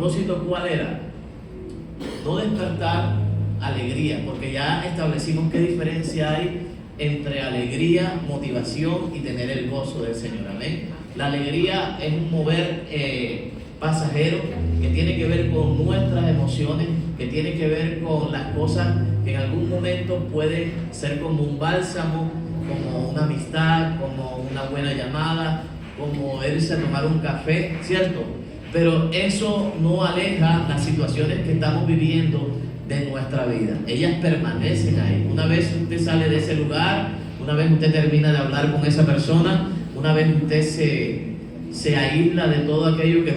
propósito, ¿cuál era? No despertar alegría, porque ya establecimos qué diferencia hay entre alegría, motivación y tener el gozo del Señor. Amén. La alegría es un mover pasajero que tiene que ver con nuestras emociones, que tiene que ver con las cosas que en algún momento pueden ser como un bálsamo, como una amistad, como una buena llamada, como irse a tomar un café, ¿cierto? Pero eso no aleja las situaciones que estamos viviendo de nuestra vida. Ellas permanecen ahí. Una vez usted sale de ese lugar, una vez usted termina de hablar con esa persona, una vez usted se aísla de todo aquello que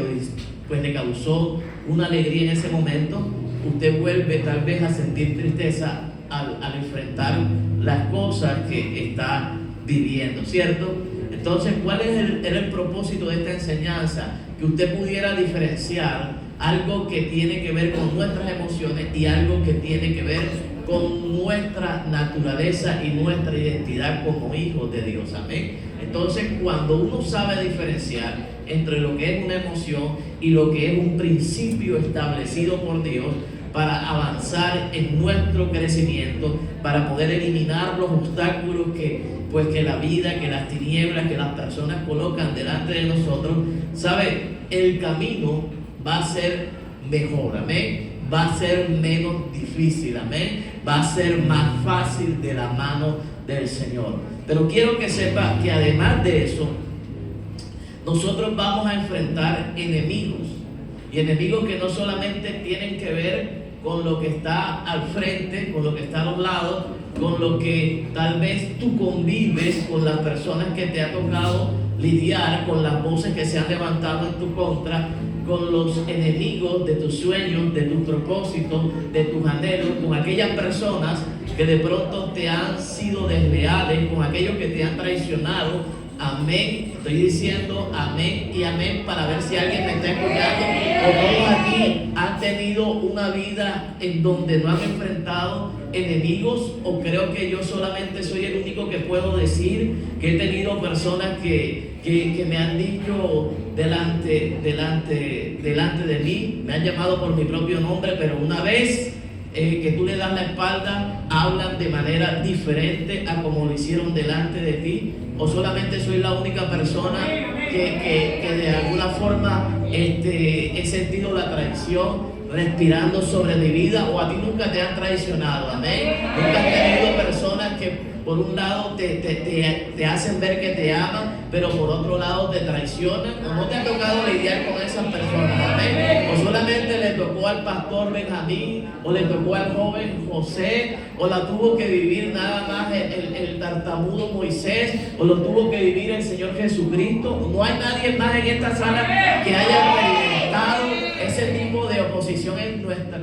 pues, le causó una alegría en ese momento, usted vuelve tal vez a sentir tristeza al enfrentar las cosas que está viviendo, ¿cierto? Entonces, ¿cuál era el propósito de esta enseñanza? Que usted pudiera diferenciar algo que tiene que ver con nuestras emociones y algo que tiene que ver con nuestra naturaleza y nuestra identidad como hijos de Dios. Amén. Entonces, cuando uno sabe diferenciar entre lo que es una emoción y lo que es un principio establecido por Dios para avanzar en nuestro crecimiento, para poder eliminar los obstáculos que la vida, que las tinieblas, que las personas colocan delante de nosotros, ¿sabe? El camino va a ser mejor, amén. Va a ser menos difícil, amén. Va a ser más fácil de la mano del Señor. Pero quiero que sepa que además de eso, nosotros vamos a enfrentar enemigos. Y enemigos que no solamente tienen que ver con lo que está al frente, con lo que está a los lados, con lo que tal vez tú convives con las personas que te ha tocado lidiar, con las voces que se han levantado en tu contra, con los enemigos de tus sueños, de tus propósitos, de tus anhelos, con aquellas personas que de pronto te han sido desleales, con aquellos que te han traicionado. Amén. Estoy diciendo amén y amén para ver si alguien me está escuchando. O todos aquí han tenido una vida en donde no han enfrentado enemigos, o creo que yo solamente soy el único que puedo decir que he tenido personas que me han dicho delante de mí, me han llamado por mi propio nombre, pero una vez que tú le das la espalda, hablan de manera diferente a como lo hicieron delante de ti. O solamente soy la única persona que de alguna forma he sentido la traición respirando sobre mi vida, o a ti nunca te han traicionado, amén. Nunca has tenido personas que por un lado te hacen ver que te aman, pero por otro lado te traicionan. O no te ha tocado lidiar con esas personas, amén. O solamente le tocó al pastor Benjamín, o le tocó al joven José, o la tuvo que vivir nada más el tartamudo Moisés, o lo tuvo que vivir el Señor Jesucristo. No hay nadie más en esta sala que haya experimentado ese tipo de oposición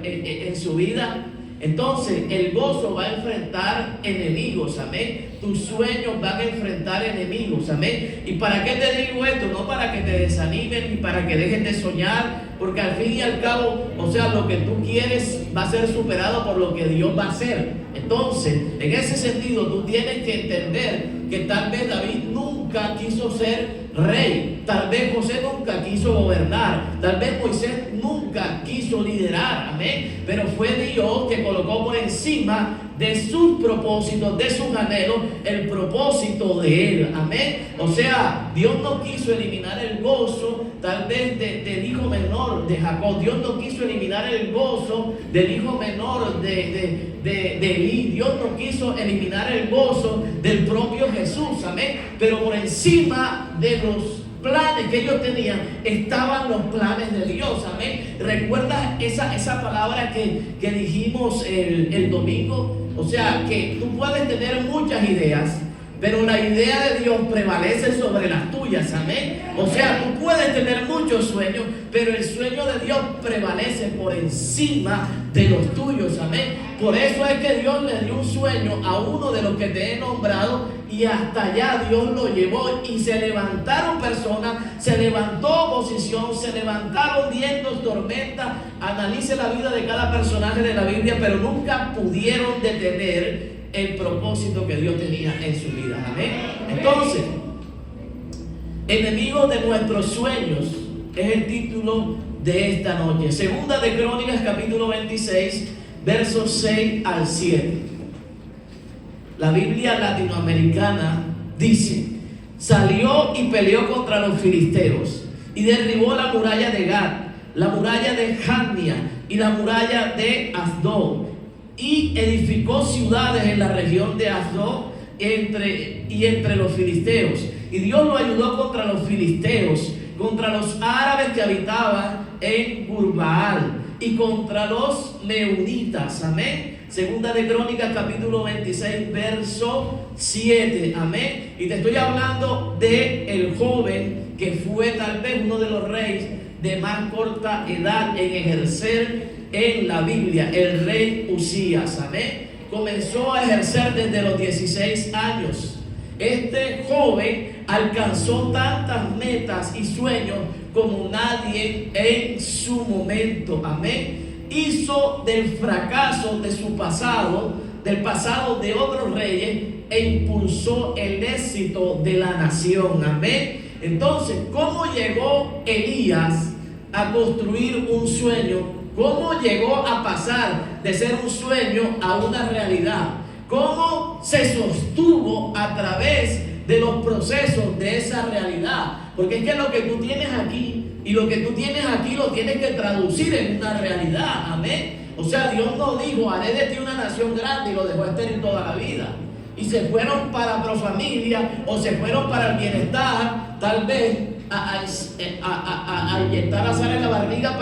en su vida. Entonces, el gozo va a enfrentar enemigos, amén. Tus sueños van a enfrentar enemigos, amén. ¿Y para qué te digo esto? No para que te desanimes ni para que dejes de soñar, porque al fin y al cabo, o sea, lo que tú quieres va a ser superado por lo que Dios va a hacer. Entonces, en ese sentido, tú tienes que entender que tal vez David nunca quiso ser rey, tal vez José nunca quiso gobernar, tal vez Moisés nunca quiso liderar, amén. Pero fue Dios que colocó por encima de sus propósitos, de sus anhelos, el propósito de él, amén. O sea, Dios no quiso eliminar el gozo tal vez del hijo menor de Jacob. Dios no quiso eliminar el gozo del hijo menor de Elí. Dios no quiso eliminar el gozo del propio Jesús, amén. Pero por encima de los planes que ellos tenían estaban los planes de Dios, amén. ¿Recuerdas esa palabra que dijimos el domingo? O sea, que tú puedes tener muchas ideas, pero la idea de Dios prevalece sobre las tuyas, amén. O sea, tú puedes tener muchos sueños, pero el sueño de Dios prevalece por encima de los tuyos, amén. Por eso es que Dios le dio un sueño a uno de los que te he nombrado, y hasta allá Dios lo llevó, y se levantaron personas, se levantó oposición, se levantaron vientos, tormentas. Analice la vida de cada personaje de la Biblia, pero nunca pudieron detener el propósito que Dios tenía en su vida, amén. Entonces, enemigos de nuestros sueños es el título de esta noche. Segunda de Crónicas, capítulo 26, versos 6 al 7. La Biblia latinoamericana dice: salió y peleó contra los filisteos y derribó la muralla de Gat, la muralla de Jabnia y la muralla de Asdod, y edificó ciudades en la región de Asdod entre los filisteos. Y Dios lo ayudó contra los filisteos, contra los árabes que habitaban en Gurbaal y contra los meunitas. Amén. Segunda de Crónicas, capítulo 26, verso 7. Amén. Y te estoy hablando de el joven que fue tal vez uno de los reyes de más corta edad en ejercer en la Biblia, el rey Usías. Amén. Comenzó a ejercer desde los 16 años. Este joven alcanzó tantas metas y sueños como nadie en su momento. Amén. Hizo del fracaso de su pasado, del pasado de otros reyes, e impulsó el éxito de la nación. Amén. Entonces, ¿cómo llegó Elías a construir un sueño? ¿Cómo llegó a pasar de ser un sueño a una realidad? ¿Cómo se sostuvo a través de los procesos de esa realidad? Porque es que lo que tú tienes aquí y lo que tú tienes aquí lo tienes que traducir en una realidad. Amén. O sea, Dios no dijo: haré de ti una nación grande, y lo dejó estéril toda la vida. Y se fueron para Profamilia o se fueron para el bienestar, tal vez a inyectar azar en la barriga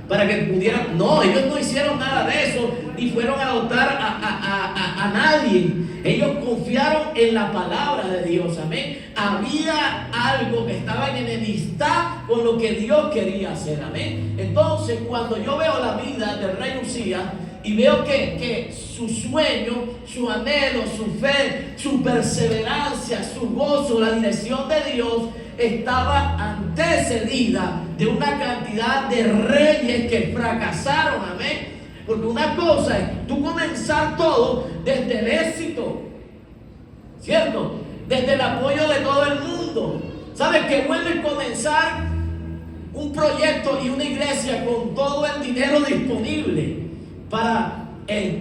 para que pudieran. No, ellos no hicieron nada de eso, ni fueron a adoptar a nadie. Ellos confiaron en la palabra de Dios. Amén. Había algo que estaba en enemistad con lo que Dios quería hacer. Amén. Entonces, cuando yo veo la vida del rey Usías y veo que su sueño, su anhelo, su fe, su perseverancia, su gozo, la dirección de Dios estaba antecedida de una cantidad de reyes que fracasaron. Amén. Porque una cosa es tú comenzar todo desde el éxito, ¿cierto? Desde el apoyo de todo el mundo. ¿Sabes qué bueno es comenzar un proyecto y una iglesia con todo el dinero disponible para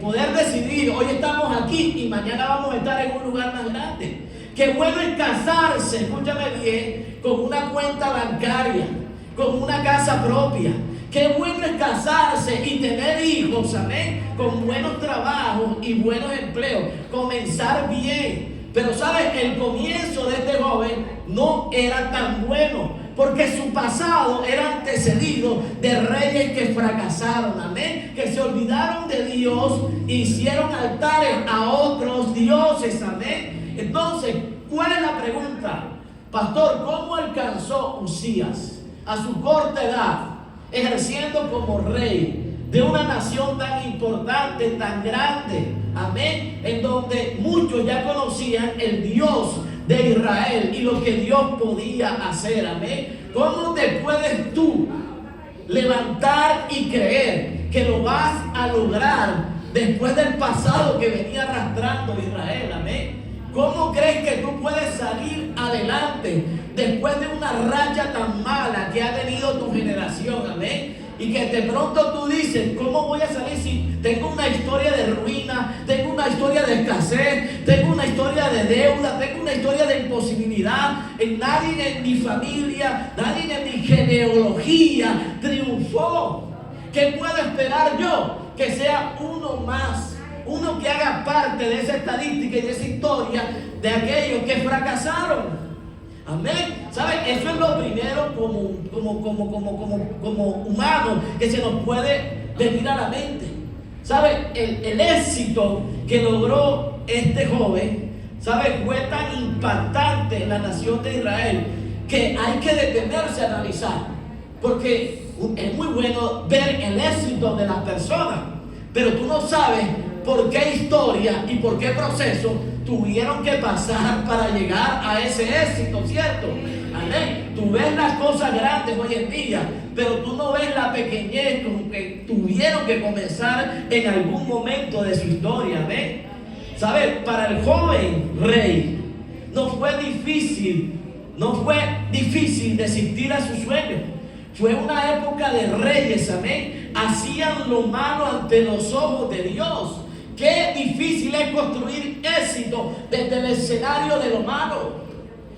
poder decidir: hoy estamos aquí y mañana vamos a estar en un lugar más grande? Qué bueno es casarse, escúchame bien, con una cuenta bancaria, con una casa propia. Qué bueno es casarse y tener hijos, amén, con buenos trabajos y buenos empleos. Comenzar bien. Pero sabes, el comienzo de este joven no era tan bueno, porque su pasado era antecedido de reyes que fracasaron, amén, que se olvidaron de Dios, hicieron altares a otros dioses, amén. Entonces, ¿cuál es la pregunta? Pastor, ¿cómo alcanzó Usías a su corta edad, ejerciendo como rey de una nación tan importante, tan grande, amén, en donde muchos ya conocían el Dios de Israel y lo que Dios podía hacer, amén? ¿Cómo te puedes tú levantar y creer que lo vas a lograr después del pasado que venía arrastrando Israel, amén? ¿Cómo crees que tú puedes salir adelante después de una racha tan mala que ha tenido tu generación, amén? Y que de pronto tú dices: ¿cómo voy a salir si tengo una historia de ruina, tengo una historia de escasez, tengo una historia de deuda, tengo una historia de imposibilidad? Nadie en mi familia, nadie en mi genealogía triunfó. ¿Qué puedo esperar yo? Que sea uno más, uno que haga parte de esa estadística y de esa historia de aquellos que fracasaron. Amén. ¿Sabes? Eso es lo primero como humano que se nos puede venir a la mente. ¿Sabes? El éxito que logró este joven, ¿sabes?, fue tan impactante en la nación de Israel que hay que detenerse a analizar. Porque es muy bueno ver el éxito de las personas, pero tú no sabes por qué historia y por qué proceso tuvieron que pasar para llegar a ese éxito, ¿cierto? Amén. Tú ves las cosas grandes hoy en día, pero tú no ves la pequeñez con que tuvieron que comenzar en algún momento de su historia. Amén. ¿Sabes? Para el joven rey no fue difícil desistir a sus sueños, Fue una época de reyes, amén. Hacían lo malo ante los ojos de Dios. Qué difícil es construir éxito desde el escenario de lo malo,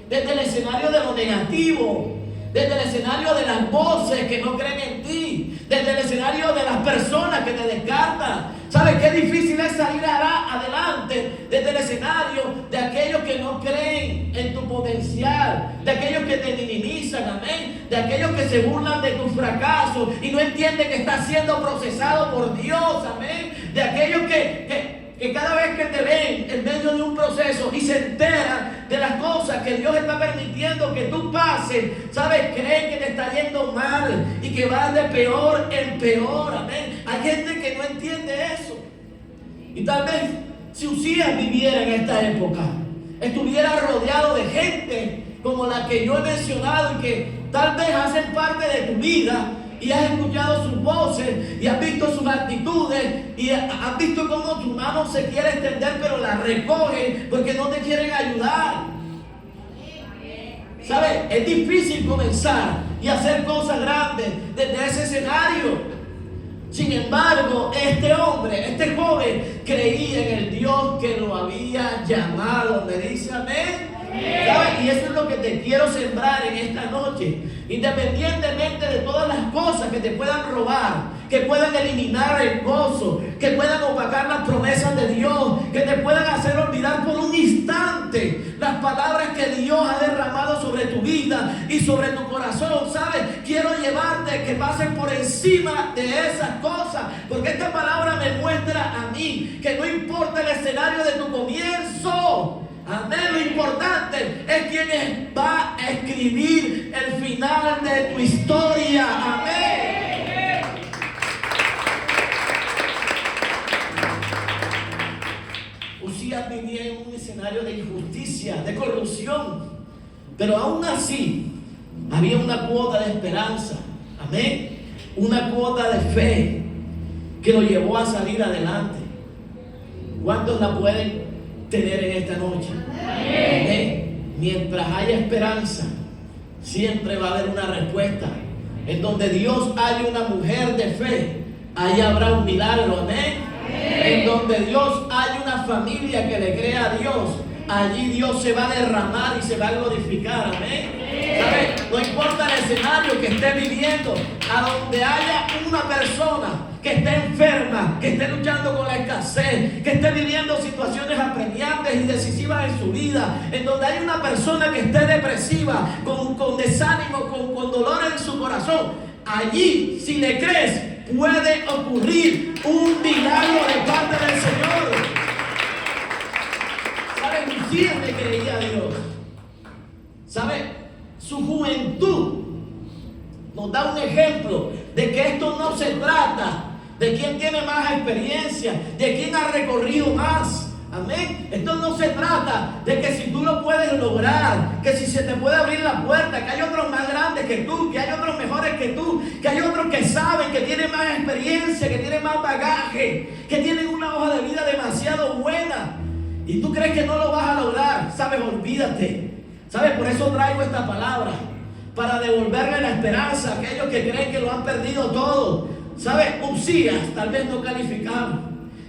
desde el escenario de lo negativo, desde el escenario de las voces que no creen en ti, desde el escenario de las personas que te descartan. ¿Sabes qué difícil es salir adelante desde el escenario de aquellos que no creen en tu potencial, de aquellos que te minimizan, amén, de aquellos que se burlan de tus fracasos y no entienden que estás siendo procesado por Dios, amén, de aquellos que cada vez que te ven en medio de un proceso y se enteran de las cosas que Dios está permitiendo que tú pases, ¿sabes? Creen que te está yendo mal y que vas de peor en peor, amén. Hay gente que no entiende eso. Y tal vez si Uzías viviera en esta época, estuviera rodeado de gente como la que yo he mencionado y que tal vez hacen parte de tu vida, y has escuchado sus voces y has visto sus actitudes y has visto cómo tu mano se quiere extender pero la recoge porque no te quieren ayudar. ¿Sabes? Es difícil comenzar y hacer cosas grandes desde ese escenario. Sin embargo, este hombre, este joven, creía en el Dios que lo había llamado. ¿Me dice amén? ¿Sabes? Y eso es lo que te quiero sembrar en esta noche. Independientemente de todas las cosas que te puedan robar, que puedan eliminar el gozo, que puedan opacar las promesas de Dios, que te puedan hacer olvidar por un instante las palabras que Dios ha derramado sobre tu vida y sobre tu corazón, ¿sabes? Quiero llevarte que pases por encima de esas cosas, porque esta palabra me muestra a mí que no importa el escenario de tu comienzo, amén, lo importante es quién va a escribir el final de tu historia, amén. Uzías vivía en un escenario de injusticia, de corrupción, pero aún así había una cuota de esperanza, amén, una cuota de fe que lo llevó a salir adelante. ¿Cuántos la pueden tener en esta noche? Amén. Mientras haya esperanza, siempre va a haber una respuesta. En donde Dios haya una mujer de fe, ahí habrá un milagro, amén. En donde Dios haya una familia que le crea a Dios, allí Dios se va a derramar y se va a glorificar, amén. ¿Sabes? No importa el escenario que esté viviendo, a donde haya una persona que esté enferma, que esté luchando con la escasez, que esté viviendo situaciones apremiantes y decisivas en su vida, en donde hay una persona que esté depresiva, con desánimo, con dolor en su corazón, allí, si le crees, puede ocurrir un milagro de parte del Señor. ¿Sabes? Uzías le creía a Dios. ¿Sabes? Su juventud nos da un ejemplo de que esto no se trata de quién tiene más experiencia, de quién ha recorrido más. Amén. Esto no se trata de que si tú lo puedes lograr, que si se te puede abrir la puerta, que hay otros más grandes que tú, que hay otros mejores que tú, que hay otros que saben, que tienen más experiencia, que tienen más bagaje, que tienen una hoja de vida demasiado buena. Y tú crees que no lo vas a lograr. ¿Sabes? Olvídate. ¿Sabes? Por eso traigo esta palabra, para devolverle la esperanza a aquellos que creen que lo han perdido todo. ¿Sabes? Uzías tal vez no calificaba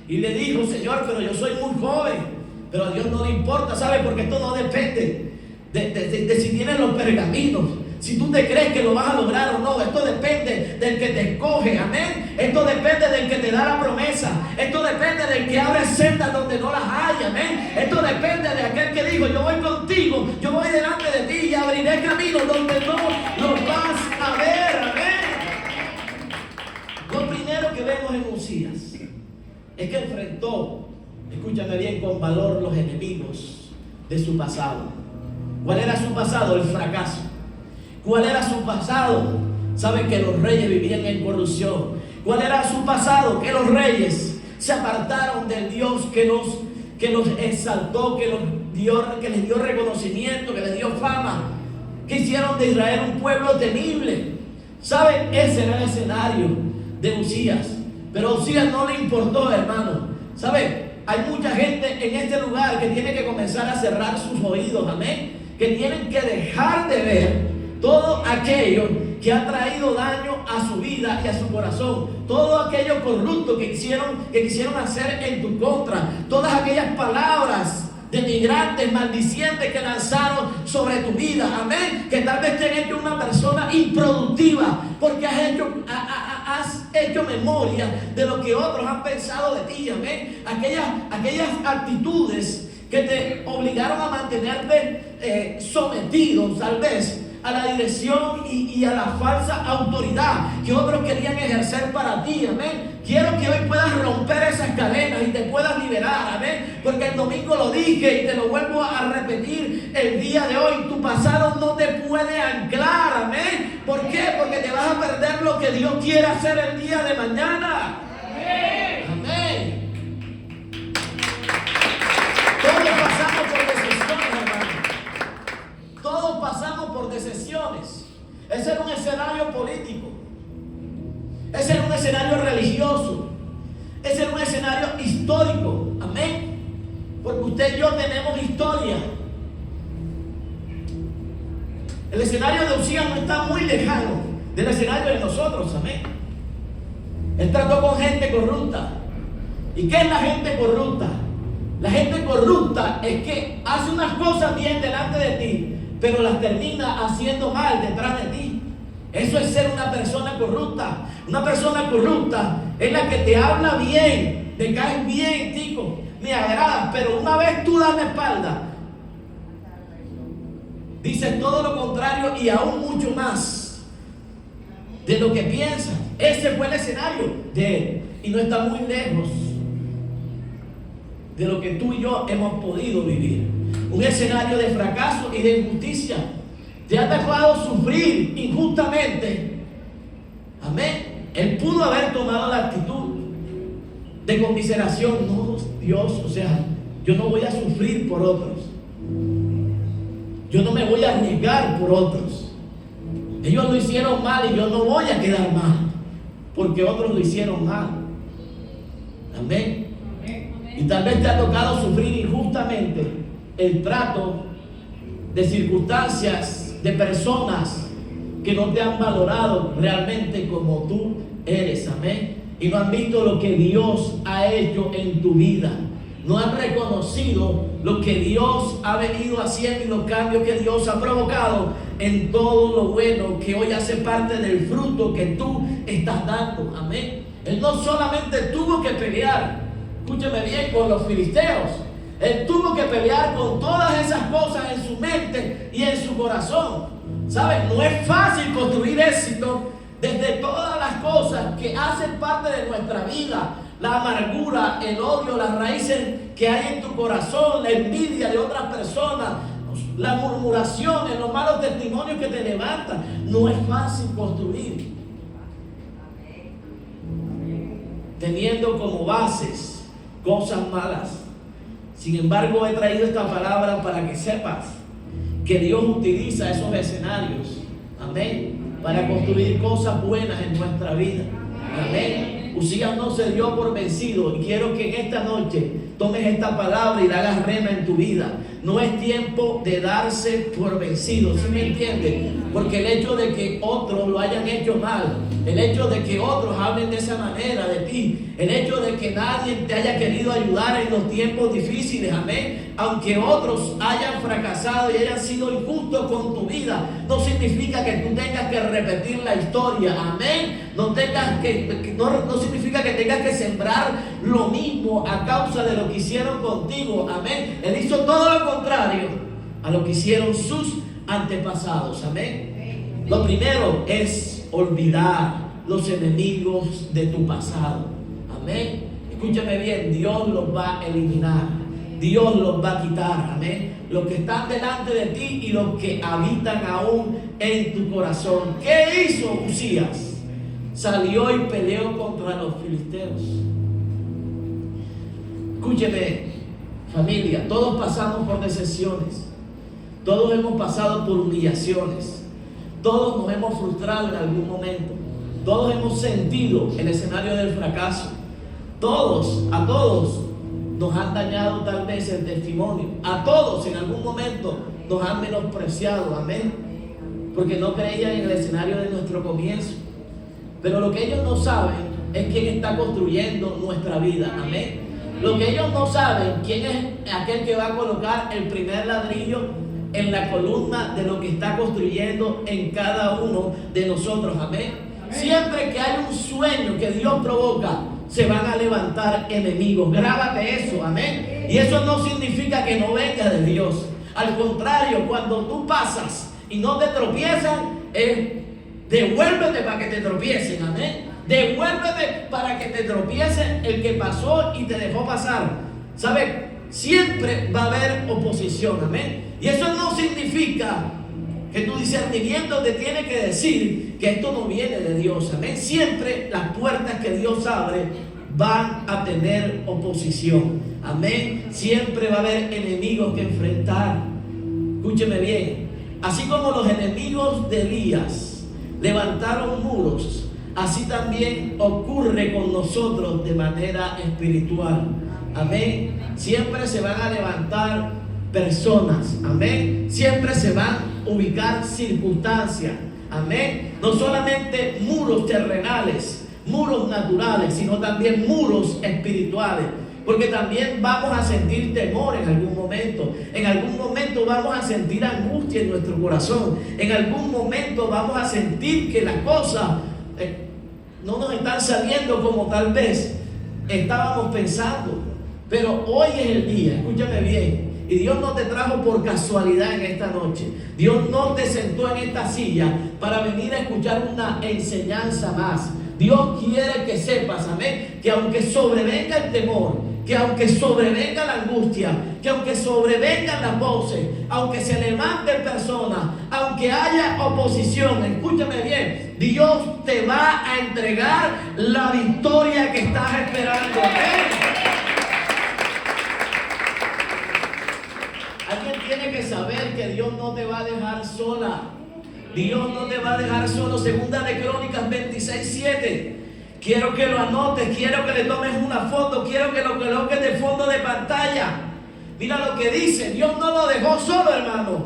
y le dijo: Señor, pero yo soy muy joven. Pero a Dios no le importa, ¿sabes? Porque esto no depende de si tienes los pergaminos, si tú te crees que lo vas a lograr o no. Esto depende del que te escoge, amén. Esto depende del que te da la promesa. Esto depende del que abre sendas donde no las hay, amén. Esto depende de aquel que dijo: yo voy contigo, yo voy delante de ti y abriré caminos donde no los vas a ver, amén. Lo primero que vemos en Uzías es que enfrentó, escúchame bien, con valor los enemigos de su pasado. ¿Cuál era su pasado? El fracaso. ¿Cuál era su pasado? Saben que los reyes vivían en corrupción. ¿Cuál era su pasado? Que los reyes se apartaron del Dios que los exaltó, que les dio reconocimiento, que les dio fama, que hicieron de Israel un pueblo temible. ¿Saben? Ese era el escenario de Uzías. Pero a Uzías no le importó, hermano. ¿Sabes? Hay mucha gente en este lugar que tiene que comenzar a cerrar sus oídos, amén. Que tienen que dejar de ver todo aquello que ha traído daño a su vida y a su corazón. Todo aquello corrupto que quisieron hacer en tu contra. Todas aquellas palabras denigrantes, maldicientes que lanzaron sobre tu vida. Amén. Que tal vez te han hecho una persona improductiva porque has hecho memoria de lo que otros han pensado de ti. Amén. Aquellas actitudes que te obligaron a mantenerte sometido tal vez a la dirección y a la falsa autoridad que otros querían ejercer para ti. Amén. Quiero que hoy puedas romper esas cadenas y te puedas liberar. Amén. Porque el domingo lo dije y te lo vuelvo a repetir el día de hoy. Tu pasado no te puede anclar. Amén. ¿Por qué? Porque te vas a perder lo que Dios quiere hacer el día de mañana. Amén. Amén. Todos pasamos por decisiones, hermano. Todos pasamos por decisiones. Ese era un escenario político. Ese era un escenario religioso. Ese era un escenario histórico. Amén. Porque usted y yo tenemos historia. El escenario de Uzías no está muy lejano del escenario de nosotros. Amén. Él trató con gente corrupta. ¿Y qué es la gente corrupta? La gente corrupta es que hace unas cosas bien delante de ti, pero las termina haciendo mal detrás de ti. Eso es ser una persona corrupta. Una persona corrupta es la que te habla bien, te caes bien, tico, me agrada, pero una vez tú das la espalda, dices todo lo contrario y aún mucho más de lo que piensas. Ese fue el escenario de él y no está muy lejos de lo que tú y yo hemos podido vivir. Un escenario de fracaso y de injusticia. Te ha dejado sufrir injustamente. Amén. Él pudo haber tomado la actitud de conmiseración. No, Dios, o sea, yo no voy a sufrir por otros. Yo no me voy a arriesgar por otros. Ellos lo hicieron mal y yo no voy a quedar mal porque otros lo hicieron mal. Amén. Y tal vez te ha tocado sufrir injustamente el trato de circunstancias, de personas que no te han valorado realmente como tú eres. Amén. Y no han visto lo que Dios ha hecho en tu vida. No han reconocido lo que Dios ha venido haciendo y los cambios que Dios ha provocado en todo lo bueno que hoy hace parte del fruto que tú estás dando. Amén. Él no solamente tuvo que pelear, escúcheme bien, con los filisteos. Él tuvo que pelear con todas esas cosas en su mente y en su corazón. ¿Saben? No es fácil construir éxito desde todas las cosas que hacen parte de nuestra vida. La amargura, el odio, las raíces que hay en tu corazón, la envidia de otras personas, las murmuraciones, los malos testimonios que te levantan. No es fácil construir teniendo como bases cosas malas. Sin embargo, he traído esta palabra para que sepas que Dios utiliza esos escenarios, amén, para construir cosas buenas en nuestra vida. Amén. Uzías no se dio por vencido y quiero que en esta noche tomes esta palabra y la hagas rema en tu vida. No es tiempo de darse por vencido, ¿sí me entiendes? Porque el hecho de que otros lo hayan hecho mal, el hecho de que otros hablen de esa manera de ti, el hecho de que nadie te haya querido ayudar en los tiempos difíciles, amén, aunque otros hayan fracasado y hayan sido injustos con tu vida, no significa que tú tengas que repetir la historia, amén. No significa que tengas que sembrar lo mismo a causa de lo que hicieron contigo, amén. Él hizo todo lo contrario a lo que hicieron sus antepasados, amén. Lo primero es olvidar los enemigos de tu pasado, amén. Escúchame bien, Dios los va a eliminar, Dios los va a quitar, amén. Los que están delante de ti y los que habitan aún en tu corazón. ¿Qué hizo Uzías? Salió y peleó contra los filisteos. Escúcheme, familia, todos pasamos por decepciones, todos hemos pasado por humillaciones, todos nos hemos frustrado en algún momento, todos hemos sentido el escenario del fracaso, a todos nos han dañado tal vez el testimonio, a todos en algún momento nos han menospreciado, amén. porque no creían en el escenario de nuestro comienzo. Pero lo que ellos no saben es quién está construyendo nuestra vida. Amén. Lo que ellos no saben, quién es aquel que va a colocar el primer ladrillo en la columna de lo que está construyendo en cada uno de nosotros. Amén. Siempre que hay un sueño que Dios provoca, se van a levantar enemigos. Grábate eso. Amén. Y eso no significa que no venga de Dios. Al contrario, cuando tú pasas y no te tropiezan, devuélvete para que te tropiecen. Amén. Devuélvete para que te tropiece el que pasó y te dejó pasar. ¿Sabes? Siempre va a haber oposición. Amén. Y eso no significa que tu discernimiento te tiene que decir que esto no viene de Dios. Amén. Siempre las puertas que Dios abre van a tener oposición. Amén. Siempre va a haber enemigos que enfrentar. Escúcheme bien. Así como los enemigos de Elías levantaron muros, así también ocurre con nosotros de manera espiritual. Amén. Siempre se van a levantar personas. Amén. Siempre se van a ubicar circunstancias. Amén. No solamente muros terrenales, muros naturales, sino también muros espirituales. Porque también vamos a sentir temor en algún momento. En algún momento vamos a sentir angustia en nuestro corazón. En algún momento vamos a sentir que las cosas no nos están saliendo como tal vez estábamos pensando. Pero hoy es el día, escúchame bien. Y Dios no te trajo por casualidad en esta noche. Dios no te sentó en esta silla para venir a escuchar una enseñanza más. Dios quiere que sepas, amén, que aunque sobrevenga el temor, que aunque sobrevenga la angustia, que aunque sobrevengan las voces, aunque se levanten personas, aunque haya oposición, escúchame bien, Dios te va a entregar la victoria que estás esperando. Amén. Alguien tiene que saber que Dios no te va a dejar sola. Dios no te va a dejar solo. Segunda de Crónicas 26:7. Quiero que lo anotes, quiero que le tomes una foto, quiero que lo coloques de fondo de pantalla. Mira lo que dice, Dios no lo dejó solo, hermano.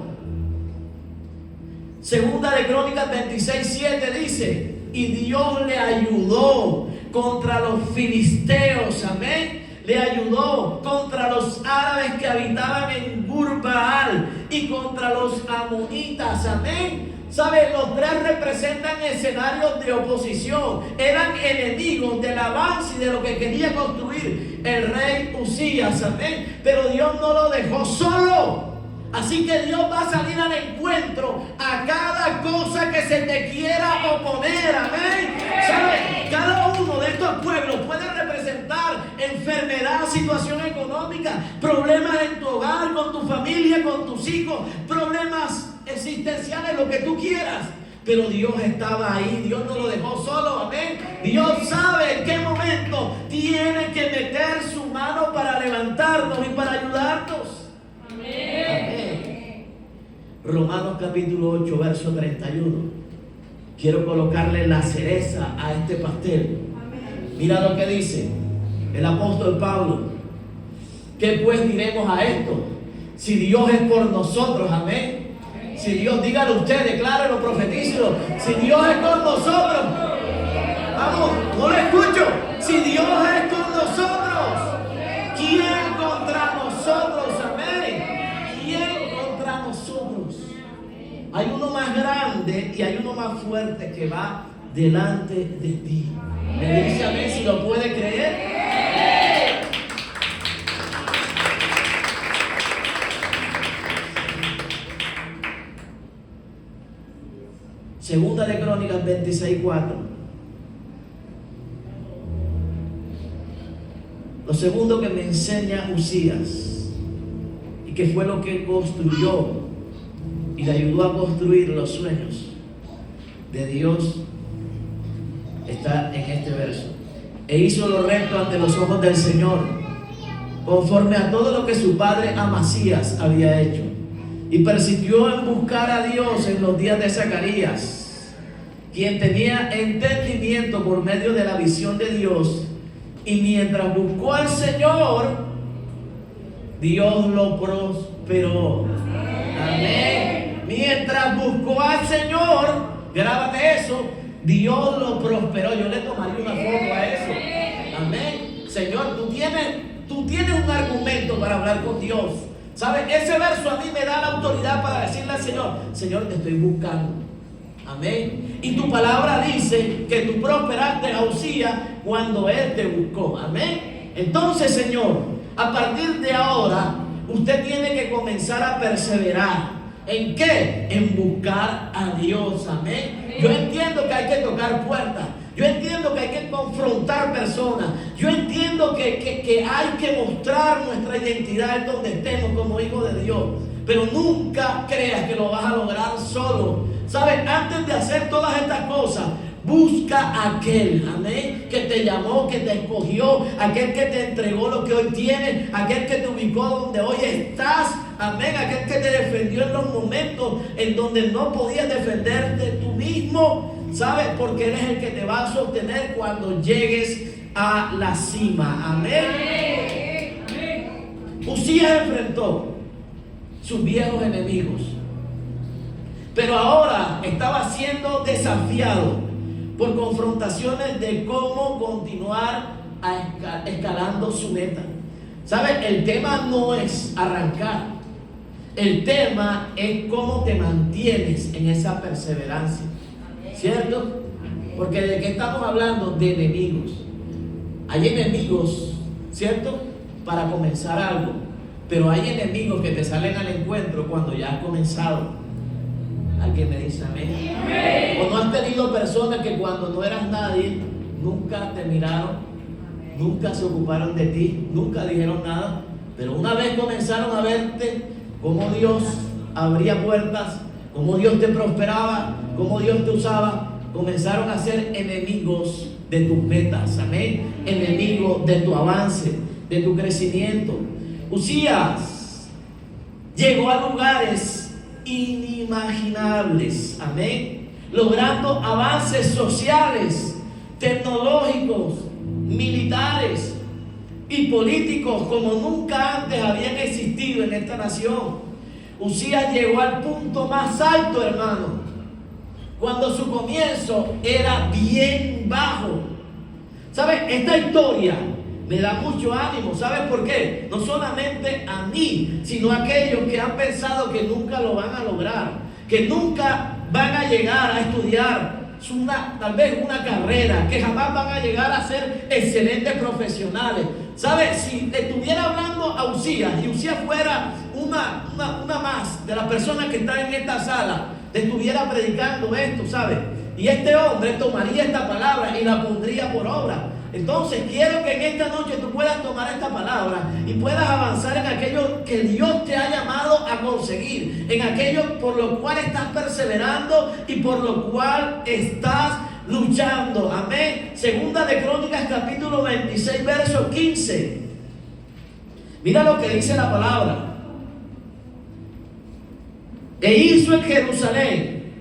Segunda de Crónicas 26:7 dice, y Dios le ayudó contra los filisteos, amén. Le ayudó contra los árabes que habitaban en Gur-Baal y contra los amonitas, amén. ¿Sabes? Los tres representan escenarios de oposición. Eran enemigos del avance y de lo que quería construir el rey Usías. Amén. Pero Dios no lo dejó solo. Así que Dios va a salir al encuentro a cada cosa que se te quiera oponer. Amén. ¿Sabes? Cada uno de estos pueblos puede representar enfermedad, situación económica, problemas en tu hogar, con tu familia, con tus hijos, problemas existenciales, lo que tú quieras. Pero Dios estaba ahí, Dios no lo dejó solo, amén. Dios sabe en qué momento tiene que meter su mano para levantarnos y para ayudarnos. Amén. Amén. Romanos capítulo 8, verso 31. Quiero colocarle la cereza a este pastel. Mira lo que dice el apóstol Pablo. ¿Qué pues diremos a esto? Si Dios es por nosotros, amén. Si Dios, dígalo usted, declárelo, profetícelo. Si Dios es con nosotros, vamos, no lo escucho. Si Dios es con nosotros, ¿quién contra nosotros? Amén. ¿Quién contra nosotros? Hay uno más grande y hay uno más fuerte que va delante de ti. Me dice amén si lo puede creer. Segunda de Crónicas 26:4. Lo segundo que me enseña Usías, y que fue lo que construyó y le ayudó a construir los sueños de Dios, está en este verso. E hizo lo recto ante los ojos del Señor, conforme a todo lo que su padre Amasías había hecho. Y persistió en buscar a Dios en los días de Zacarías, quien tenía entendimiento por medio de la visión de Dios. Y mientras buscó al Señor, Dios lo prosperó. Amén. Mientras buscó al Señor, grábate eso, Dios lo prosperó. Yo le tomaría una foto a eso. Amén. Señor, tú tienes un argumento para hablar con Dios. ¿Sabes? Ese verso a mí me da la autoridad para decirle al Señor, Señor, te estoy buscando. Amén. Y tu palabra dice que tú prosperaste a Uzías cuando él te buscó. Amén. Entonces, Señor, a partir de ahora, usted tiene que comenzar a perseverar. ¿En qué? En buscar a Dios. Amén. Yo entiendo que hay que tocar puertas. Yo entiendo que hay que confrontar personas. Yo entiendo que hay que mostrar nuestra identidad en donde estemos como hijos de Dios. Pero nunca creas que lo vas a lograr solo. ¿Sabes? Antes de hacer todas estas cosas, busca a aquel, amén, que te llamó, que te escogió, aquel que te entregó lo que hoy tienes, aquel que te ubicó donde hoy estás, amén, aquel que te defendió en los momentos en donde no podías defenderte tú mismo, ¿sabes? Porque Él es el que te va a sostener cuando llegues a la cima, amén. Uzías enfrentó sus viejos enemigos, pero ahora estaba siendo desafiado por confrontaciones de cómo continuar escalando su meta. ¿Sabes? El tema no es arrancar. El tema es cómo te mantienes en esa perseverancia. ¿Cierto? Porque ¿de qué estamos hablando? De enemigos. Hay enemigos, ¿cierto? Para comenzar algo. Pero hay enemigos que te salen al encuentro cuando ya has comenzado. ¿Alguien me dice amén? Amén. ¿O no has tenido personas que cuando no eras nadie, nunca te miraron, nunca se ocuparon de ti, nunca dijeron nada, pero una vez comenzaron a verte cómo Dios abría puertas, cómo Dios te prosperaba, cómo Dios te usaba, comenzaron a ser enemigos de tus metas, amén, enemigos de tu avance, de tu crecimiento? Uzías llegó a lugares inimaginables, amén, logrando avances sociales, tecnológicos, militares y políticos como nunca antes habían existido en esta nación. Uzías llegó al punto más alto, hermano, cuando su comienzo era bien bajo. ¿Sabes? Esta historia me da mucho ánimo. ¿Sabes por qué? No solamente a mí, sino a aquellos que han pensado que nunca lo van a lograr, que nunca van a llegar a estudiar tal vez una carrera, que jamás van a llegar a ser excelentes profesionales. ¿Sabes? Si estuviera hablando a Uzías y Uzías fuera una más de las personas que están en esta sala, te estuviera predicando esto, ¿sabes? Y este hombre tomaría esta palabra y la pondría por obra. Entonces quiero que en esta noche tú puedas tomar esta palabra y puedas avanzar en aquello que Dios te ha llamado a conseguir, en aquello por lo cual estás perseverando y por lo cual estás luchando. Amén. Segunda de Crónicas capítulo 26 verso 15. Mira lo que dice la palabra. E hizo en Jerusalén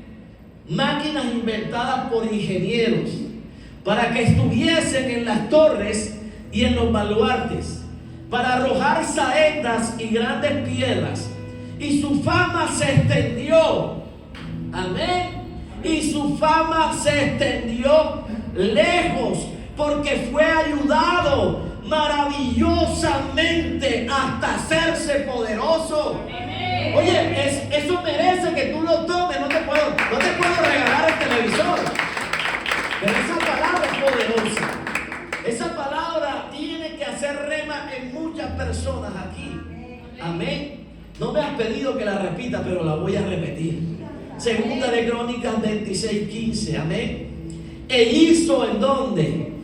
máquinas inventadas por ingenieros para que estuviesen en las torres y en los baluartes, para arrojar saetas y grandes piedras. Y su fama se extendió. Amén. Y su fama se extendió lejos, porque fue ayudado maravillosamente hasta hacerse poderoso. Oye, eso merece que tú lo tomes. No te puedo regalar el televisor. Pero esa palabra es poderosa. Esa palabra tiene que hacer rema en muchas personas aquí. Amén. No me has pedido que la repita, pero la voy a repetir. Segunda de Crónicas 26, 15. Amén. E hizo en donde.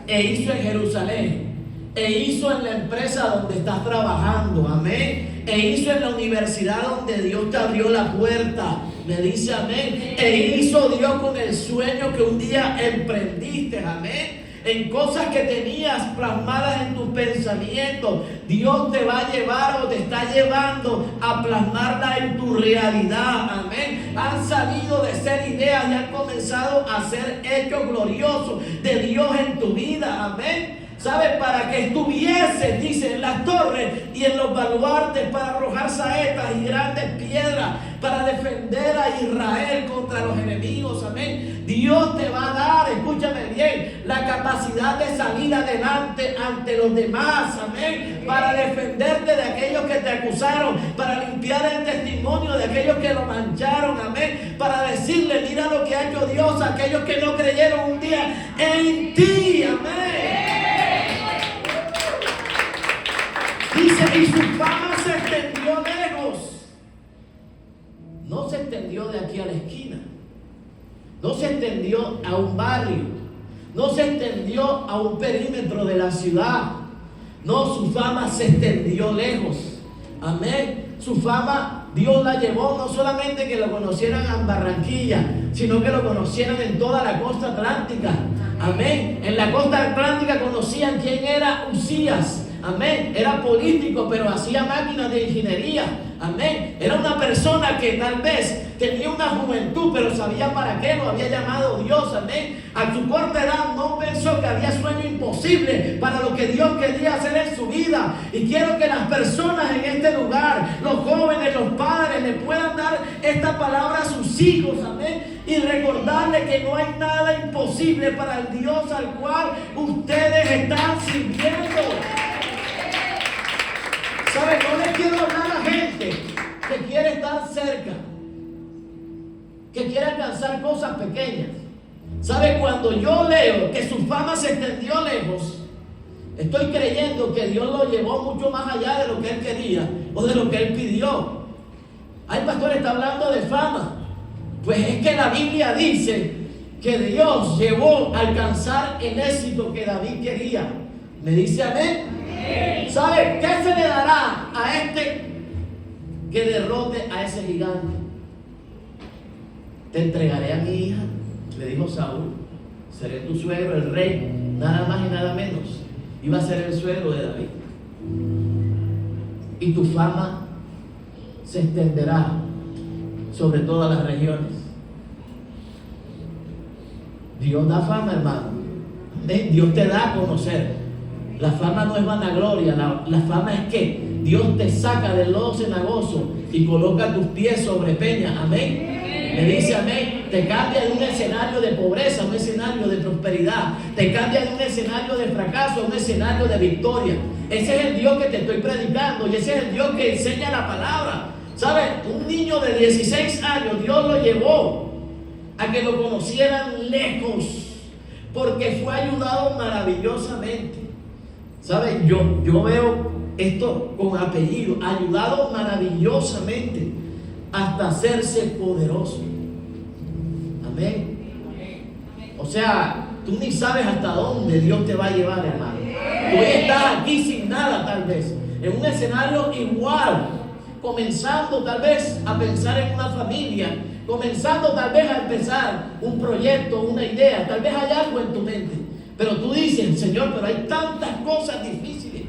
E hizo en Jerusalén. E hizo en la empresa donde estás trabajando. Amén. E hizo en la universidad donde Dios te abrió la puerta. Me dice amén. E hizo Dios con el sueño que un día emprendiste. Amén. En cosas que tenías plasmadas en tus pensamientos, Dios te va a llevar o te está llevando a plasmarla en tu realidad. Amén. Han salido de ser ideas y han comenzado a ser hechos gloriosos de Dios en tu vida. Amén. ¿Sabe? Para que estuviese, dice, en las torres y en los baluartes para arrojar saetas y grandes piedras para defender a Israel contra los enemigos. Amén. Dios te va a dar, escúchame bien, la capacidad de salir adelante ante los demás. Amén. Para defenderte de aquellos que te acusaron, para limpiar el testimonio de aquellos que lo mancharon. Amén. Para decirle, mira lo que ha hecho Dios a aquellos que no creyeron un día en ti. Amén. Dice, y su fama se extendió lejos. No se extendió de aquí a la esquina. No se extendió a un barrio. No se extendió a un perímetro de la ciudad. No, su fama se extendió lejos. Amén. Su fama Dios la llevó no solamente que lo conocieran en Barranquilla, sino que lo conocieran en toda la costa atlántica. Amén. En la costa atlántica conocían quién era Uzías. Amén. Era político, pero hacía máquinas de ingeniería. Amén. Era una persona que tal vez tenía una juventud, pero sabía para qué lo había llamado Dios. Amén. A su corta edad no pensó que había sueño imposible para lo que Dios quería hacer en su vida. Y quiero que las personas en este lugar, los jóvenes, los padres, le puedan dar esta palabra a sus hijos. Amén. Y recordarle que no hay nada imposible para el Dios al cual ustedes están sirviendo. ¿Sabe? No le quiero hablar a gente que quiere estar cerca, que quiere alcanzar cosas pequeñas. ¿Sabe? Cuando yo leo que su fama se extendió lejos, estoy creyendo que Dios lo llevó mucho más allá de lo que él quería o de lo que él pidió. Ay, pastor, está hablando de fama. Pues es que la Biblia dice que Dios llevó a alcanzar el éxito que David quería. ¿Me dice amén? ¿Sabe qué se le dará a este que derrote a ese gigante? Te entregaré a mi hija, le dijo Saúl. Seré tu suegro, el rey, nada más y nada menos. Iba a ser el suegro de David. Y tu fama se extenderá sobre todas las regiones. Dios da fama, hermano. Dios te da a conocer. La fama no es vanagloria, la fama es que Dios te saca del lodo cenagoso y coloca tus pies sobre peña. Amén. Le dice amén. Te cambia de un escenario de pobreza a un escenario de prosperidad. Te cambia de un escenario de fracaso a un escenario de victoria. Ese es el Dios que te estoy predicando y ese es el Dios que enseña la palabra. ¿Sabes? Un niño de 16 años, Dios lo llevó a que lo conocieran lejos porque fue ayudado maravillosamente. ¿Sabes? Yo veo esto con apellido, ayudado maravillosamente hasta hacerse poderoso. Amén. O sea, tú ni sabes hasta dónde Dios te va a llevar, hermano. Tú estás aquí sin nada, tal vez, en un escenario igual, comenzando tal vez a pensar en una familia, comenzando tal vez a empezar un proyecto, una idea, tal vez hay algo en tu mente. Pero tú dices, Señor, pero hay tantas cosas difíciles.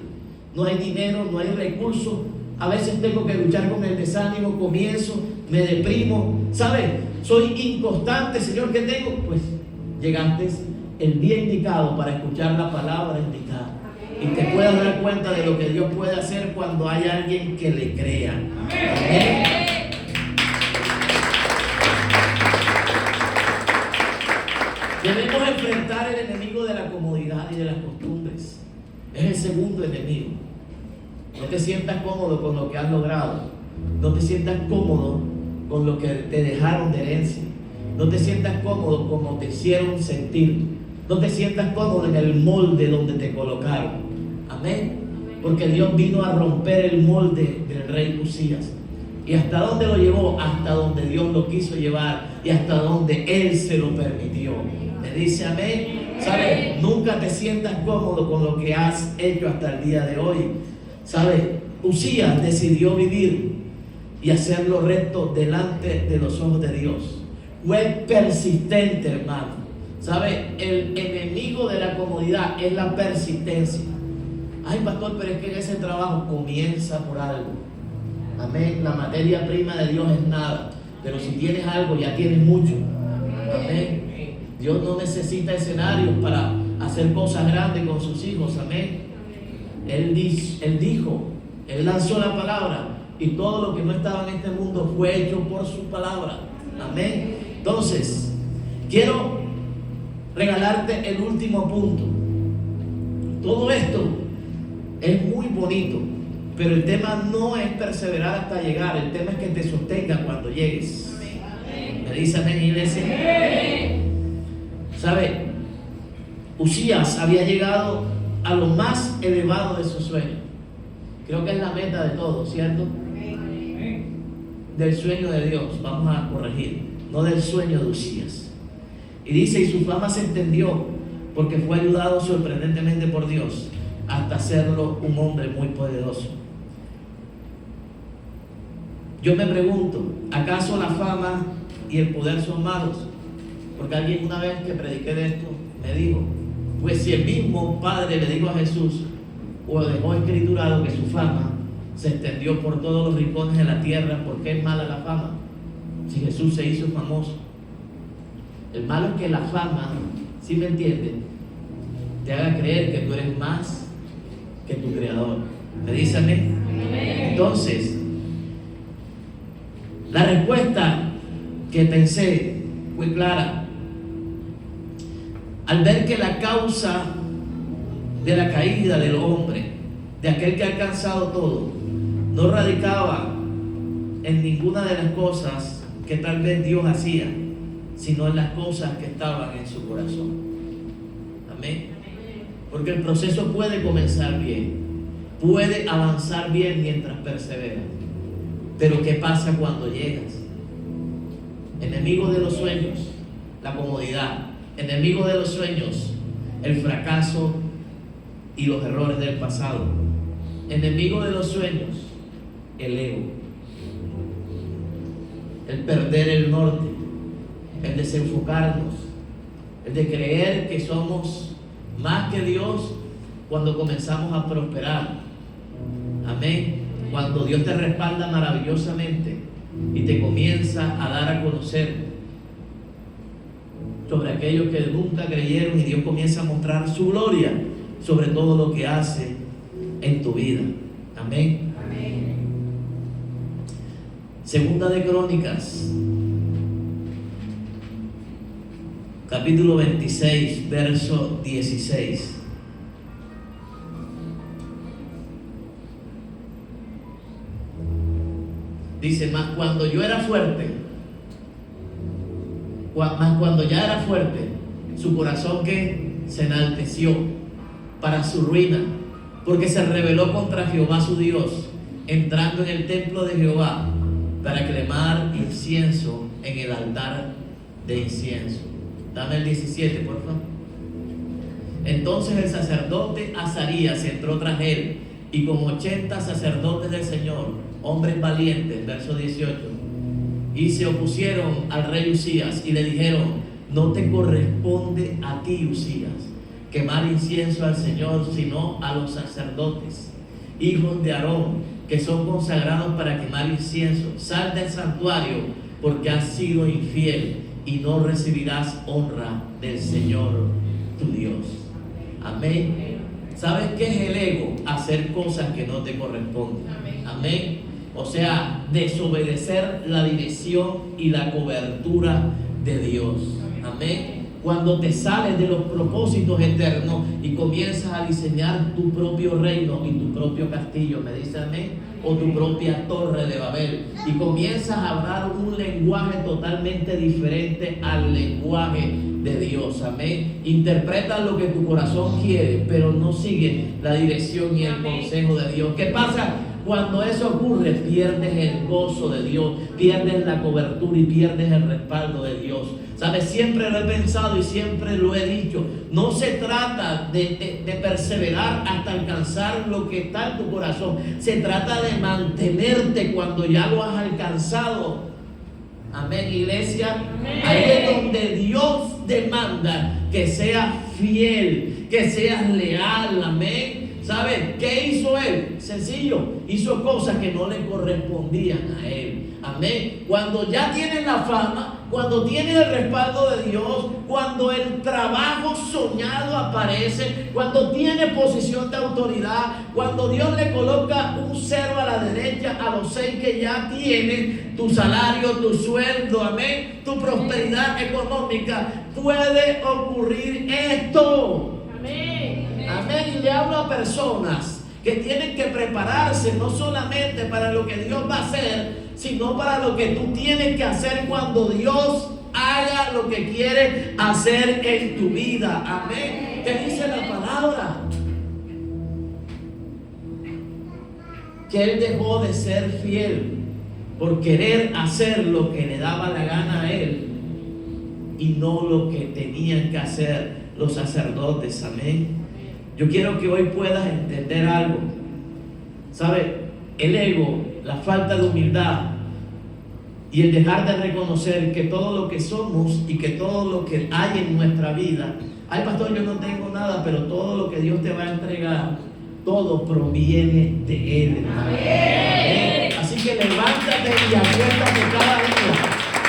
No hay dinero, no hay recursos. A veces tengo que luchar con el desánimo, comienzo, me deprimo. ¿Sabes? Soy inconstante, Señor, ¿qué tengo? Pues llegaste el día indicado para escuchar la palabra indicada. Y te puedas dar cuenta de lo que Dios puede hacer cuando hay alguien que le crea. Amén. Debemos enfrentar el enemigo de la comodidad y de las costumbres. Es el segundo enemigo. No te sientas cómodo con lo que has logrado. No te sientas cómodo con lo que te dejaron de herencia. No te sientas cómodo como te hicieron sentir. No te sientas cómodo en el molde donde te colocaron. Amén. Porque Dios vino a romper el molde del rey Uzías. ¿Y hasta dónde lo llevó? Hasta donde Dios lo quiso llevar y hasta donde Él se lo permitió. Me dice amén. ¿Sabes? Nunca te sientas cómodo con lo que has hecho hasta el día de hoy. ¿Sabes? Uzías decidió vivir y hacer lo recto delante de los ojos de Dios. Fue persistente, hermano. ¿Sabes? El enemigo de la comodidad es la persistencia. Ay, pastor, pero es que en ese trabajo comienza por algo. Amén. La materia prima de Dios es nada. Pero si tienes algo, ya tienes mucho. Amén. Dios no necesita escenarios para hacer cosas grandes con sus hijos, amén. Él dijo, Él lanzó la palabra y todo lo que no estaba en este mundo fue hecho por su palabra, amén. Entonces, quiero regalarte el último punto. Todo esto es muy bonito, pero el tema no es perseverar hasta llegar, el tema es que te sostenga cuando llegues. ¿Me dice amén, iglesia? ¿Sabe? Usías había llegado a lo más elevado de su sueño. Creo que es la meta de todos, ¿cierto? Del sueño de Dios, vamos a corregir, no del sueño de Usías. Y dice, y su fama se extendió porque fue ayudado sorprendentemente por Dios hasta hacerlo un hombre muy poderoso. Yo me pregunto, ¿acaso la fama y el poder son malos? Porque alguien una vez que prediqué de esto me dijo, pues si el mismo Padre le dijo a Jesús, o dejó escriturado que su fama se extendió por todos los rincones de la tierra, ¿por qué es mala la fama? Si Jesús se hizo famoso. El malo es que la fama, ¿sí me entienden?, te haga creer que tú eres más que tu creador. ¿Me dice amén? Entonces, la respuesta que pensé fue clara. Al ver que la causa de la caída del hombre, de aquel que ha alcanzado todo, no radicaba en ninguna de las cosas que tal vez Dios hacía, sino en las cosas que estaban en su corazón. Amén. Porque el proceso puede comenzar bien, puede avanzar bien mientras perseveras, pero ¿qué pasa cuando llegas? Enemigo de los sueños, la comodidad. Enemigo de los sueños, el fracaso y los errores del pasado. Enemigo de los sueños, el ego, el perder el norte, el desenfocarnos, el de creer que somos más que Dios cuando comenzamos a prosperar. Amén. Cuando Dios te respalda maravillosamente y te comienza a dar a conocer sobre aquellos que nunca creyeron, y Dios comienza a mostrar su gloria sobre todo lo que hace en tu vida. Amén. Amén. Segunda de Crónicas, capítulo 26, verso 16. Dice, mas cuando ya era fuerte, su corazón que se enalteció para su ruina, porque se rebeló contra Jehová su Dios, entrando en el templo de Jehová para quemar incienso en el altar de incienso. Dame el 17, por favor. Entonces el sacerdote Azarías entró tras él, y con 80 sacerdotes del Señor, hombres valientes, verso 18, y se opusieron al rey Usías y le dijeron, no te corresponde a ti, Usías, quemar incienso al Señor, sino a los sacerdotes, hijos de Aarón, que son consagrados para quemar incienso. Sal del santuario, porque has sido infiel, y no recibirás honra del Señor tu Dios. Amén. ¿Sabes qué es el ego? Hacer cosas que no te corresponden. Amén. O sea, desobedecer la dirección y la cobertura de Dios. Amén. Cuando te sales de los propósitos eternos y comienzas a diseñar tu propio reino y tu propio castillo, me dice amén, o tu propia torre de Babel, y comienzas a hablar un lenguaje totalmente diferente al lenguaje de Dios. Amén. Interpreta lo que tu corazón quiere, pero no sigue la dirección y el consejo de Dios. ¿Qué pasa? Cuando eso ocurre, pierdes el gozo de Dios, pierdes la cobertura y pierdes el respaldo de Dios. ¿Sabes? Siempre lo he pensado y siempre lo he dicho. No se trata de perseverar hasta alcanzar lo que está en tu corazón. Se trata de mantenerte cuando ya lo has alcanzado. Amén, iglesia. Amén. Ahí es donde Dios demanda que seas fiel, que seas leal. Amén. ¿Sabes qué hizo él? Sencillo, hizo cosas que no le correspondían a él. Amén. Cuando ya tienes la fama, cuando tienes el respaldo de Dios, cuando el trabajo soñado aparece, cuando tiene posición de autoridad, cuando Dios le coloca un 0 a la derecha a los 6 que ya tienes, tu salario, tu sueldo, amén, tu prosperidad económica, puede ocurrir esto. Amén. Amén. Y le hablo a personas que tienen que prepararse no solamente para lo que Dios va a hacer, sino para lo que tú tienes que hacer cuando Dios haga lo que quiere hacer en tu vida. Amén. ¿Qué dice la palabra? Que él dejó de ser fiel por querer hacer lo que le daba la gana a él y no lo que tenían que hacer los sacerdotes. Amén. Yo quiero que hoy puedas entender algo. ¿Sabe? El ego, la falta de humildad y el dejar de reconocer que todo lo que somos y que todo lo que hay en nuestra vida, ay pastor, yo no tengo nada, pero todo lo que Dios te va a entregar, todo proviene de Él. Amén. Así que levántate y acuéstate cada día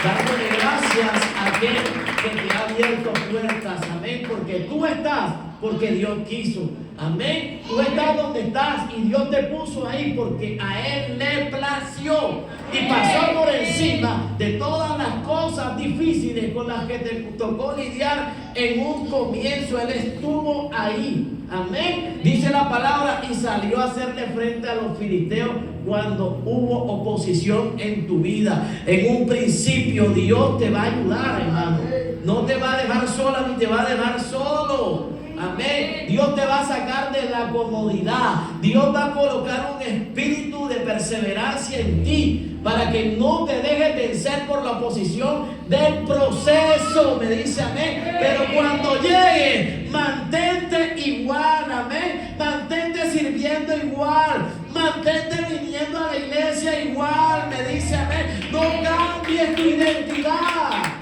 dándole gracias a aquel que te ha abierto puertas. Amén. Porque tú estás porque Dios quiso. Amén. Tú estás donde estás y Dios te puso ahí porque a Él le plació y pasó por encima de todas las cosas difíciles con las que te tocó lidiar en un comienzo. Él estuvo ahí. Amén. Dice la palabra y salió a hacerle frente a los filisteos cuando hubo oposición en tu vida. En un principio Dios te va a ayudar, hermano. No te va a dejar sola ni te va a dejar solo. Amén. Dios te va a sacar de la comodidad. Dios va a colocar un espíritu de perseverancia en ti para que no te dejes vencer por la oposición del proceso. Me dice amén. Pero cuando llegue, mantente igual. Amén. Mantente sirviendo igual. Mantente viniendo a la iglesia igual. Me dice amén. No cambies tu identidad.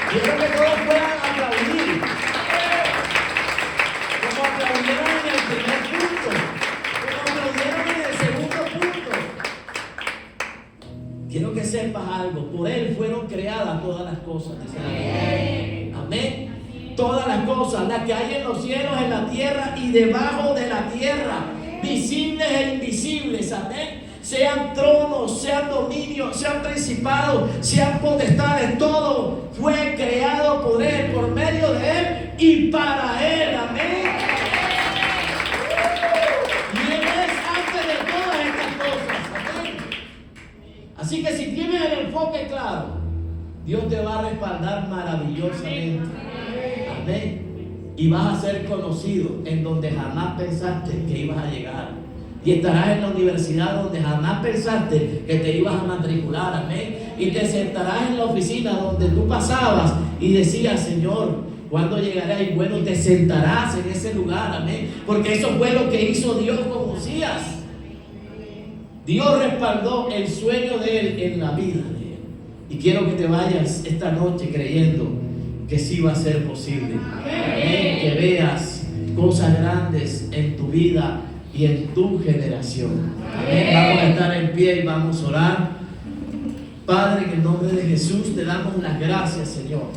Quiero que todos puedan aplaudir. Como aplaudieron en el primer punto, como aplaudieron en el segundo punto. Quiero que sepas algo. Por Él fueron creadas todas las cosas. Dice la Biblia. Amén. Todas las cosas, las que hay en los cielos, en la tierra y debajo de la tierra, visibles e invisibles. Amén. Sean tronos, sean dominios, sean principados, sean potestades, todo fue creado por Él, por medio de Él y para Él. Amén. Y Él es antes de todas estas cosas. Amén. Así que si tienes el enfoque claro, Dios te va a respaldar maravillosamente. Amén. Y vas a ser conocido en donde jamás pensaste que ibas a llegar. Y estarás en la universidad donde jamás pensaste que te ibas a matricular. Amén. Y te sentarás en la oficina donde tú pasabas y decías, Señor, ¿cuándo llegaré? Y bueno, te sentarás en ese lugar. Amén. Porque eso fue lo que hizo Dios con Usías. Dios respaldó el sueño de él en la vida de él. Y quiero que te vayas esta noche creyendo que sí va a ser posible. Amén. Que veas cosas grandes en tu vida y en tu generación. Amén. Vamos a estar en pie y vamos a orar. Padre, en el nombre de Jesús te damos las gracias, Señor,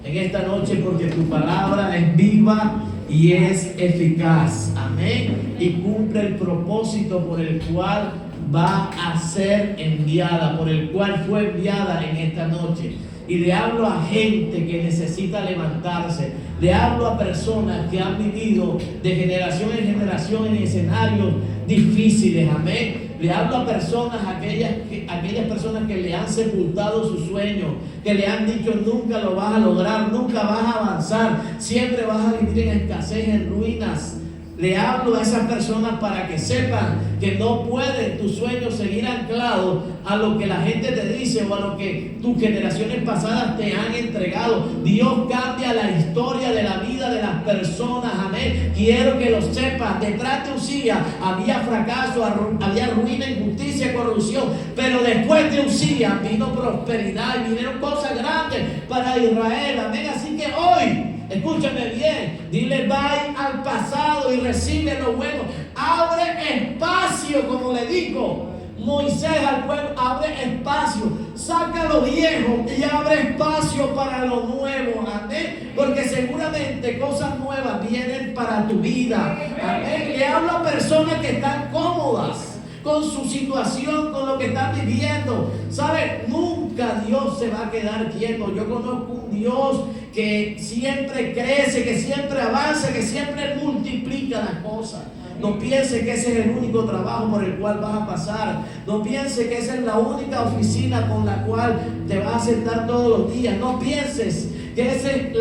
en esta noche porque tu palabra es viva y es eficaz. Amén. Y cumple el propósito por el cual va a ser enviada, por el cual fue enviada en esta noche. Y le hablo a gente que necesita levantarse. Le hablo a personas que han vivido de generación en generación en escenarios difíciles. Amén. Le hablo a personas, aquellas personas que le han sepultado sus sueños, que le han dicho nunca lo vas a lograr, nunca vas a avanzar, siempre vas a vivir en escasez, en ruinas. Le hablo a esas personas para que sepan que no pueden tus sueños seguir anclados a lo que la gente te dice o a lo que tus generaciones pasadas te han entregado. Dios cambia la historia de la vida de las personas. Amén. Quiero que lo sepas. Detrás de Usías había fracaso, había ruina, injusticia, corrupción. Pero después de Usías vino prosperidad y vinieron cosas grandes para Israel. Amén. Así que hoy, escúchame bien, dile bye al pasado y recibe lo bueno. Abre espacio, como le dijo Moisés al pueblo, abre espacio. saca lo viejo y abre espacio para lo nuevo. Amén. Porque seguramente cosas nuevas vienen para tu vida. Amén. Le hablo a personas que están cómodas con su situación, con lo que están viviendo. ¿Sabe? Nunca Dios se va a quedar quieto. Yo conozco un Dios que siempre crece, que siempre avanza, que siempre multiplica las cosas. No piense que ese es el único trabajo por el cual vas a pasar. No piense que esa es la única oficina con la cual te vas a sentar todos los días. No pienses que esa es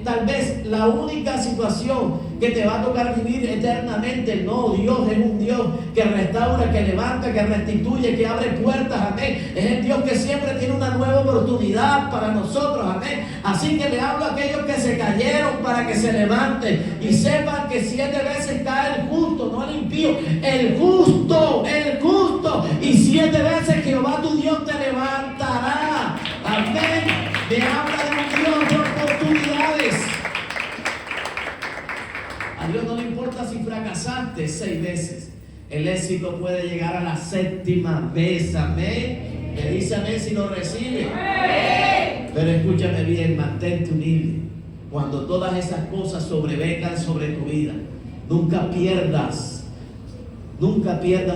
tal vez la única situación que te va a tocar vivir eternamente. No, Dios es un Dios que restaura, que levanta, que restituye, que abre puertas. Amén. Es el Dios que siempre tiene una nueva oportunidad para nosotros. Amén. Así que le hablo a aquellos que se cayeron para que se levanten y sepan que 7 veces cae el justo, no el impío, el justo, y 7 veces Jehová tu Dios te levantará. Amén. Me habla de un Dios de oportunidades. A Dios no le importa si fracasaste 6 veces. El éxito puede llegar a la 7ª vez. Amén. Me dice amén si lo recibe. Pero escúchame bien, mantente humilde. Cuando todas esas cosas sobrevengan sobre tu vida, nunca pierdas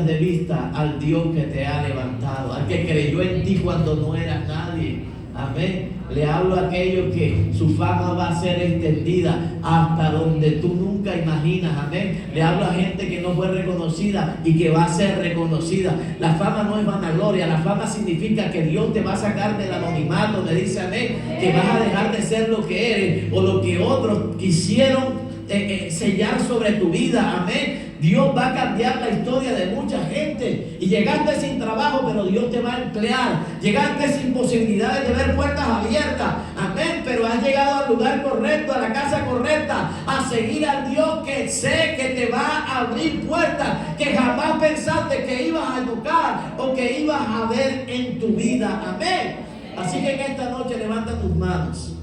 de vista al Dios que te ha levantado, al que creyó en ti cuando no eras nadie. Amén. Le hablo a aquellos que su fama va a ser extendida hasta donde tú nunca imaginas. Amén. Le hablo a gente que no fue reconocida y que va a ser reconocida. La fama no es vanagloria. La fama significa que Dios te va a sacar del anonimato. Me dice amén. Que vas a dejar de ser lo que eres o lo que otros quisieron sellar sobre tu vida. Amén. Dios va a cambiar la historia de mucha gente. Y llegaste sin trabajo, pero Dios te va a emplear. Llegaste sin posibilidades de ver puertas abiertas. Amén. Pero has llegado al lugar correcto, a la casa correcta, a seguir al Dios que sé que te va a abrir puertas que jamás pensaste que ibas a tocar o que ibas a ver en tu vida. Amén. Así que en esta noche levanta tus manos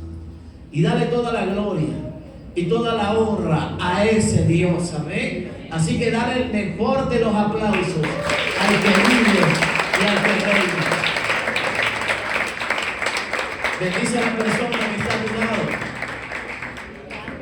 y dale toda la gloria y toda la honra a ese Dios. Amén. Así que dale el mejor de los aplausos al que vive y al que reina. Bendice a la persona que está a tu lado.